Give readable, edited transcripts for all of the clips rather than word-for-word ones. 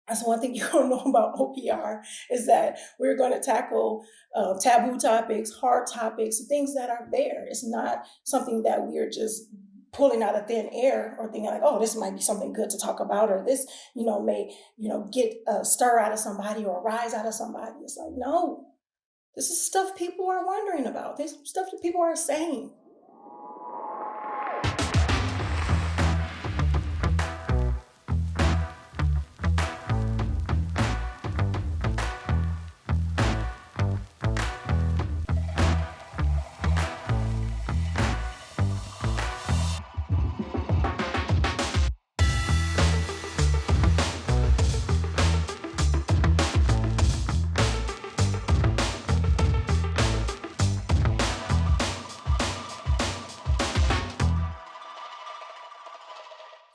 That's one thing you don't know about OPR is that we're going to tackle taboo topics, hard topics, things that are there. It's not something that we're just pulling out of thin air or thinking like, oh, this might be something good to talk about, or this, may, get a stir out of somebody or a rise out of somebody. It's like, no, this is stuff people are wondering about. This is stuff that people are saying.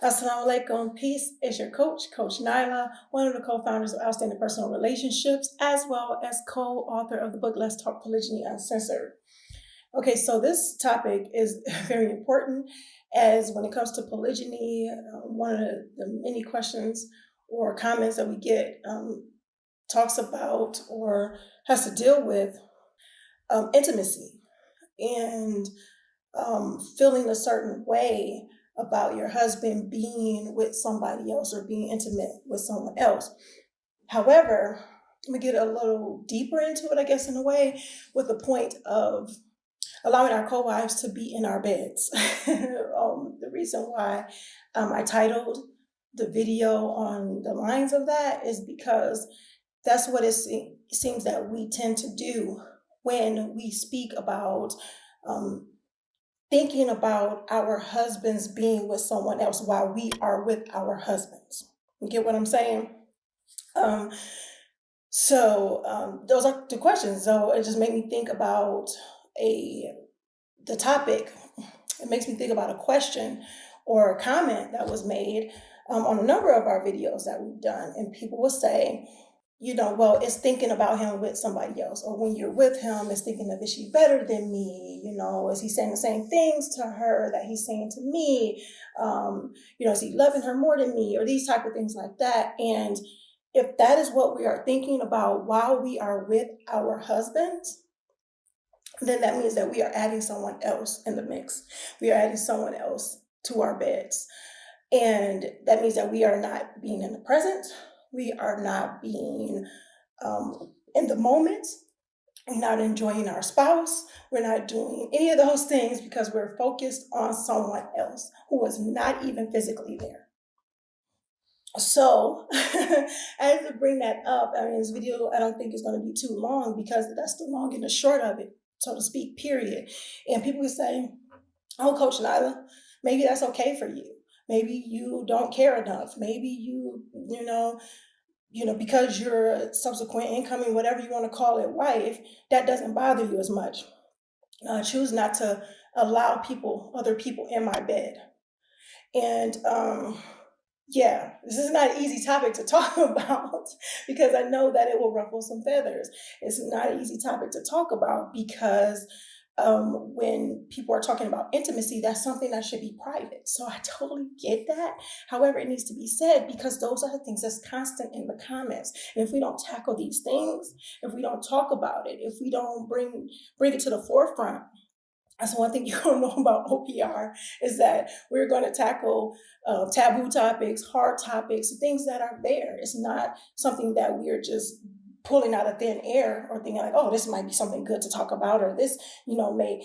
Assalamu alaikum. Peace. It's your coach, Coach Nyla, one of the co-founders of Outstanding Personal Relationships, as well as co-author of the book, Let's Talk Polygyny Uncensored. Okay, so this topic is very important as when it comes to polygyny, one of the many questions or comments that we get talks about or has to deal with intimacy and feeling a certain way about your husband being with somebody else or being intimate with someone else. However, we get a little deeper into it, I guess, in a way, with the point of allowing our co-wives to be in our beds. The reason why I titled the video on the lines of that is because that's what it seems that we tend to do when we speak about thinking about our husbands being with someone else while we are with our husbands. You get what I'm saying? Those are the questions. So it just made me think about the topic. It makes me think about a question or a comment that was made on a number of our videos that we've done. And people will say, well, it's thinking about him with somebody else. Or when you're with him, it's thinking of, is she better than me? Is he saying the same things to her that he's saying to me? Is he loving her more than me? Or these type of things like that. And if that is what we are thinking about while we are with our husbands, then that means that we are adding someone else in the mix. We are adding someone else to our beds. And that means that we are not being in the present. We are not being in the moment. We're not enjoying our spouse. We're not doing any of those things because we're focused on someone else who is not even physically there. So I have to bring that up. I mean, this video, I don't think is going to be too long because that's the long and the short of it, so to speak, period. And people will say, oh, Coach Nyla, maybe that's okay for you. Maybe you don't care enough. Maybe you because you're a subsequent incoming, whatever you want to call it, wife, that doesn't bother you as much. Choose not to allow other people in my bed. And this is not an easy topic to talk about because I know that it will ruffle some feathers. It's not an easy topic to talk about because when people are talking about intimacy, that's something that should be private. So I totally get that. However, it needs to be said because those are the things that's constant in the comments. And if we don't tackle these things, if we don't talk about it, if we don't bring it to the forefront, that's one thing you don't know about OPR is that we're going to tackle taboo topics, hard topics, things that are there. It's not something that we're just pulling out of thin air or thinking like, oh, this might be something good to talk about, or this, may,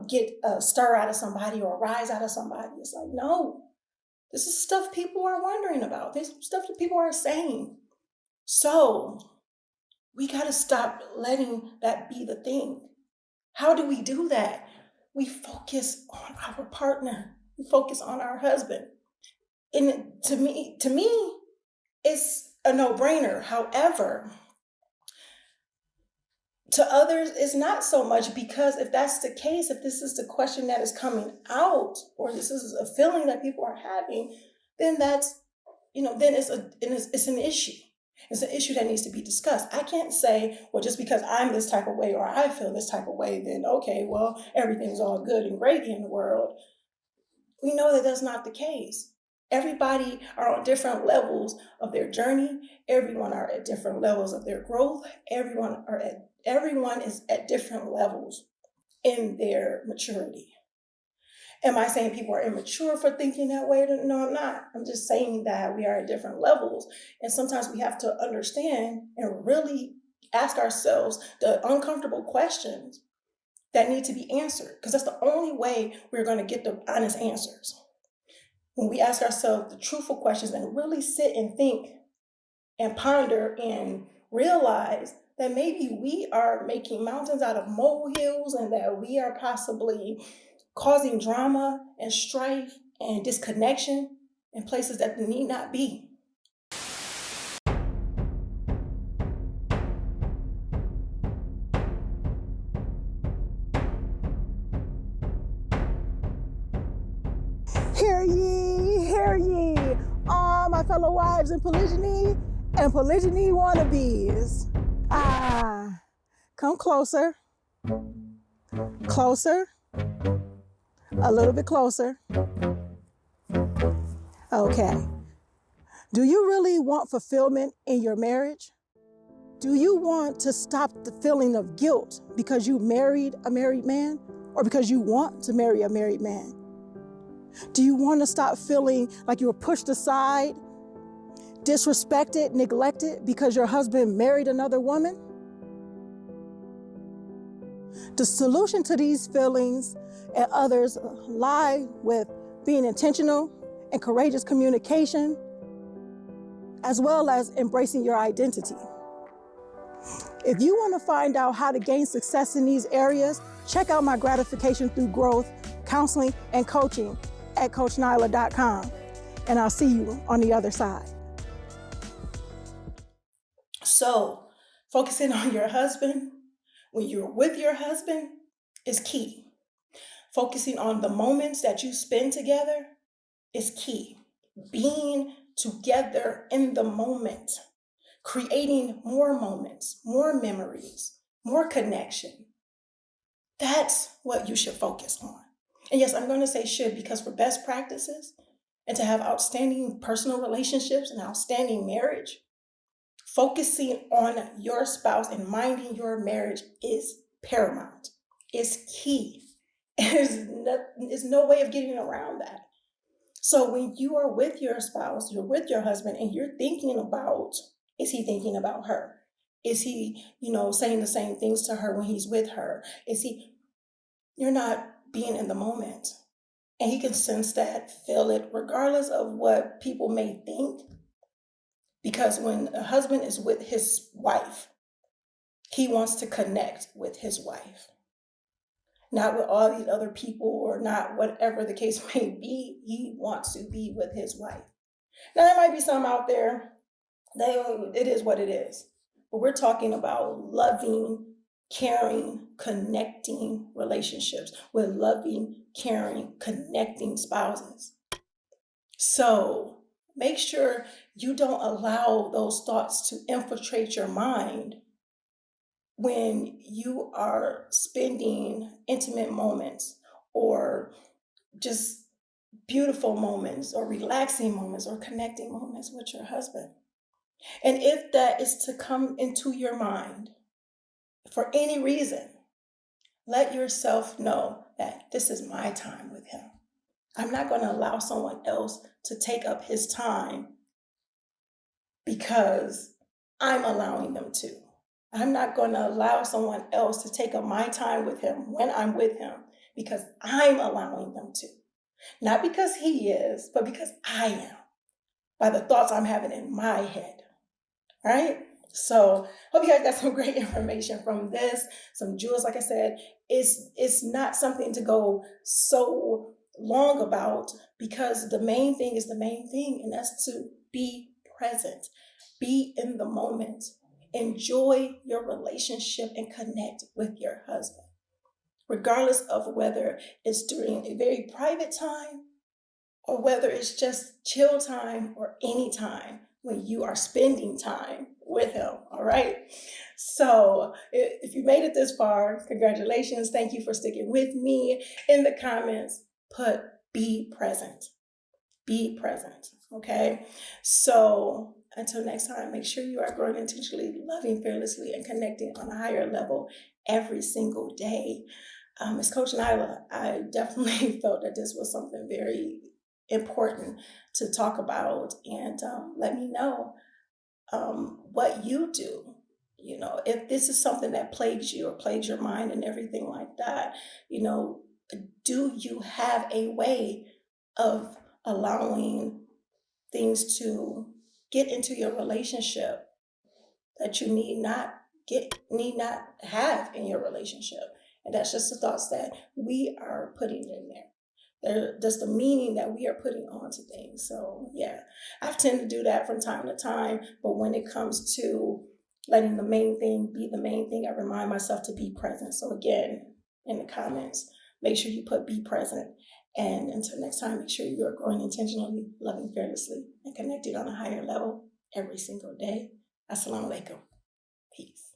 get a stir out of somebody or a rise out of somebody. It's like, no, this is stuff people are wondering about. This is stuff that people are saying. So we got to stop letting that be the thing. How do we do that? We focus on our partner. We focus on our husband. And to me, it's a no-brainer. However, to others, it's not so much because if that's the case, if this is the question that is coming out, or this is a feeling that people are having, then that's, then it's an issue. It's an issue that needs to be discussed. I can't say, well, just because I'm this type of way or I feel this type of way, then okay, well, everything's all good and great in the world. We know that that's not the case. Everybody are on different levels of their journey. Everyone are at different levels of their growth. Everyone is at different levels in their maturity. Am I saying people are immature for thinking that way? No, I'm not. I'm just saying that we are at different levels. And sometimes we have to understand and really ask ourselves the uncomfortable questions that need to be answered, because that's the only way we're going to get the honest answers. When we ask ourselves the truthful questions and really sit and think and ponder and realize that maybe we are making mountains out of molehills, and that we are possibly causing drama and strife and disconnection in places that need not be. Hear ye, all my fellow wives in polygyny and polygyny wannabes. Come closer, a little bit closer. Okay. Do you really want fulfillment in your marriage? Do you want to stop the feeling of guilt because you married a married man, or because you want to marry a married man? Do you want to stop feeling like you were pushed aside, disrespected, neglected because your husband married another woman? The solution to these feelings and others lie with being intentional and courageous communication, as well as embracing your identity. If you want to find out how to gain success in these areas, check out my gratification through growth, counseling, and coaching at CoachNyla.com. And I'll see you on the other side. So, focusing on your husband when you're with your husband is key. Focusing on the moments that you spend together is key. Being together in the moment, creating more moments, more memories, more connection. That's what you should focus on. And yes, I'm going to say should, because for best practices and to have outstanding personal relationships and outstanding marriage, focusing on your spouse and minding your marriage is paramount. It's key. There's no way of getting around that. So when you are with your spouse, you're with your husband, and you're thinking about, is he thinking about her? Is he, saying the same things to her when he's with her? You're not being in the moment. And he can sense that, feel it, regardless of what people may think. Because when a husband is with his wife, he wants to connect with his wife. Not with all these other people, or not whatever the case may be. He wants to be with his wife. Now, there might be some out there that it is what it is. But we're talking about loving, caring, connecting relationships with loving, caring, connecting spouses. So make sure you don't allow those thoughts to infiltrate your mind when you are spending intimate moments, or just beautiful moments, or relaxing moments, or connecting moments with your husband. And if that is to come into your mind for any reason, let yourself know that this is my time with him. I'm not going to allow someone else to take up his time because I'm allowing them to. I'm not going to allow someone else to take up my time with him when I'm with him because I'm allowing them to. Not because he is, but because I am, by the thoughts I'm having in my head. All right? So hope you guys got some great information from this, some jewels. Like I said, it's not something to go so long about, because the main thing is the main thing, and that's to be present, be in the moment, enjoy your relationship, and connect with your husband, regardless of whether it's during a very private time or whether it's just chill time or any time when you are spending time with him. All right. So if you made it this far, congratulations. Thank you for sticking with me. In the comments, put be present. Be present. Okay. So until next time, make sure you are growing intentionally, loving fearlessly, and connecting on a higher level every single day. As Coach Nyla, I definitely felt that this was something very important to talk about, and let me know what you do. You know, if this is something that plagues you or plagues your mind and everything like that, you know, do you have a way of allowing things to get into your relationship that you need not have in your relationship? And that's just the thoughts that we are putting in there. That's the meaning that we are putting onto things. So yeah, I tend to do that from time to time. But when it comes to letting the main thing be the main thing, I remind myself to be present. So again, in the comments, make sure you put be present. And until next time, make sure you are growing intentionally, loving fearlessly, and connected on a higher level every single day. Assalamu alaikum. Peace.